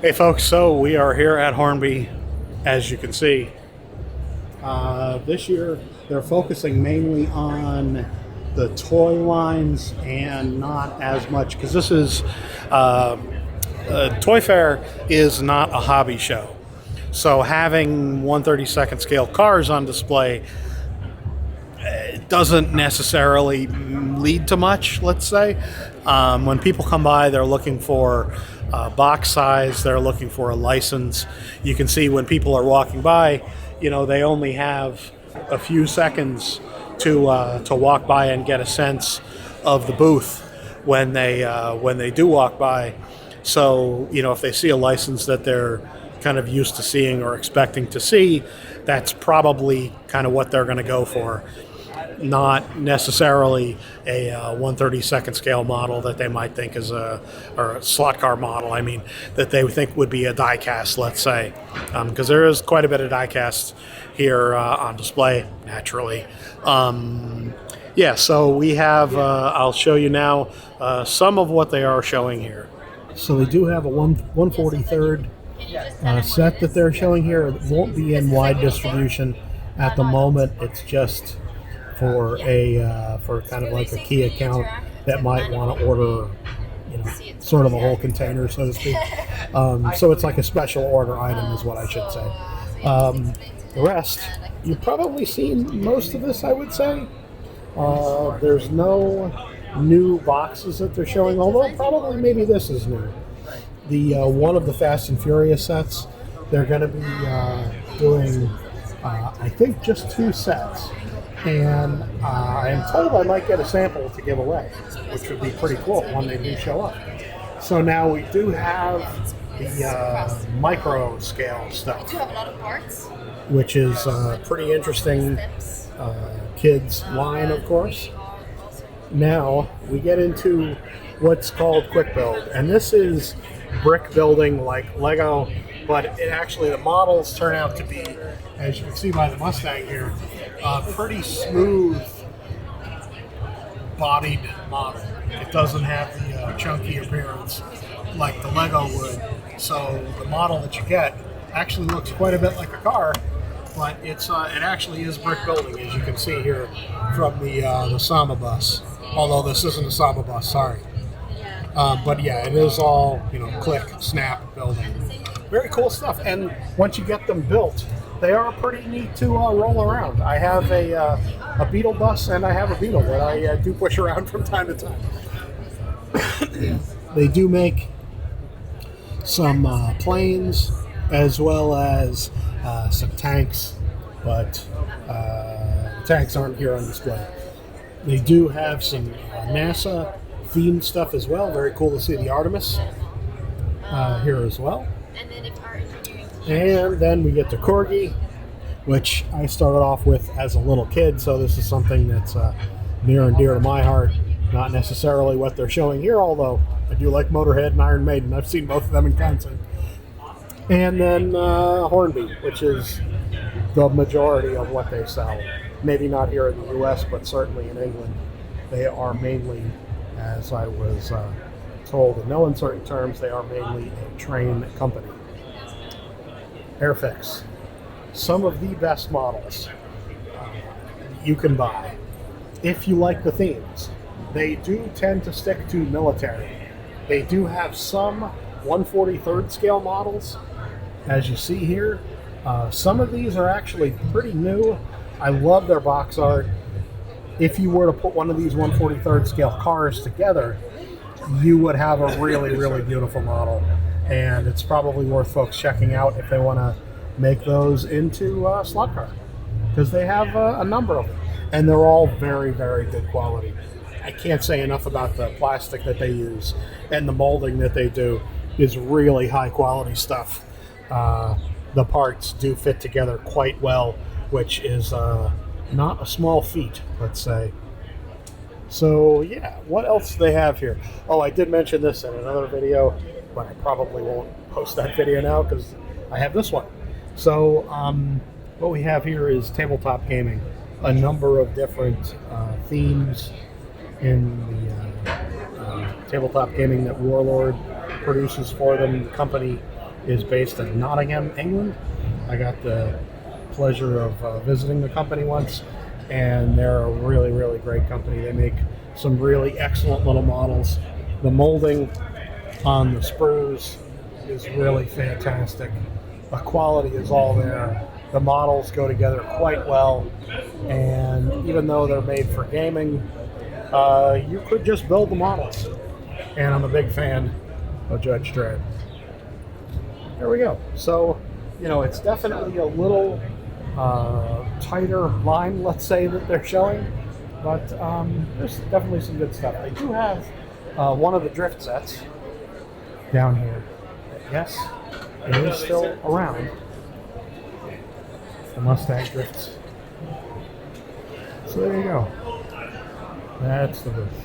Hey folks, so we are here at Hornby, as you can see. This year they're focusing mainly on the toy lines and not as much, because this is, Toy Fair is not a hobby show. So having 1/32 scale cars on display doesn't necessarily lead to much, let's say. When people come by, they're looking for box size, they're looking for a license. You can see when people are walking by, they only have a few seconds to walk by and get a sense of the booth when they do walk by. So, if they see a license that they're kind of used to seeing or expecting to see, that's probably kind of what they're going to go for. Not necessarily a 1/32 scale model that they might think is or a slot car model. I mean, that they think would be a die cast, let's say, because there is quite a bit of die cast here on display, naturally. Yeah, so we have. I'll show you now some of what they are showing here. So they do have a 1/43 set that they're showing here. It won't be in wide distribution at the moment. It's just for for kind of like a key account that might want to order, sort of a whole container, so to speak. So it's like a special order item, is what I should say. The rest, you've probably seen most of this, I would say. There's no new boxes that they're showing, although probably maybe this is new. The one of the Fast and Furious sets, they're going to be doing, I think, just 2 sets. And I am told I might get a sample to give away, which would be pretty cool when they do show up. So now we do have the micro scale stuff, which is pretty interesting. Kids line, of course. Now we get into what's called quick build, and this is brick building like Lego, but it actually, the models turn out to be, as you can see by the Mustang here, pretty smooth bodied model. It doesn't have the chunky appearance like the Lego would. So the model that you get actually looks quite a bit like a car, but it actually is brick building, as you can see here from the Sama bus. Although this isn't a Sama bus, sorry. But yeah, it is all, click, snap building. Very cool stuff. And once you get them built, they are pretty neat to roll around. I have a Beetle bus, and I have a Beetle that I do push around from time to time. They do make some planes, as well as some tanks, but tanks aren't here on display. They do have some NASA themed stuff as well. Very cool to see the Artemis here as well. And then we get to Corgi, which I started off with as a little kid, so this is something that's near and dear to my heart. Not necessarily what they're showing here, although I do like Motorhead and Iron Maiden. I've seen both of them in concert. And then Hornby, which is the majority of what they sell. Maybe not here in the U.S., but certainly in England. They are mainly, as I was told in no uncertain terms, they are mainly a train company. Airfix. Some of the best models you can buy if you like the themes. They do tend to stick to military. They do have some 1/43 scale models, as you see here. Some of these are actually pretty new. I love their box art. If you were to put one of these 1/43 scale cars together, you would have a really, really beautiful model. And it's probably worth folks checking out if they want to make those into a slot car, because they have a number of them, and they're all very, very good quality. I can't say enough about the plastic that they use, and the molding that they do is really high quality stuff. The parts do fit together quite well, which is not a small feat, let's say. So yeah, what else do they have here? Oh, I did mention this in another video, but I probably won't post that video now because I have this one. So what we have here is tabletop gaming. A number of different themes in the tabletop gaming that Warlord produces for them. The company is based in Nottingham, England. I got the pleasure of visiting the company once, and they're a really, really great company. They make some really excellent little models. The molding on the sprues is really fantastic. The quality is all there. The models go together quite well, and even though they're made for gaming, you could just build the models. And I'm a big fan of Judge Dredd. There we go. So, it's definitely a little tighter line, let's say, that they're showing, but there's definitely some good stuff. They do have one of the drift sets down here. Yes, it is still around. The Mustang drifts. So there you go. That's the booth.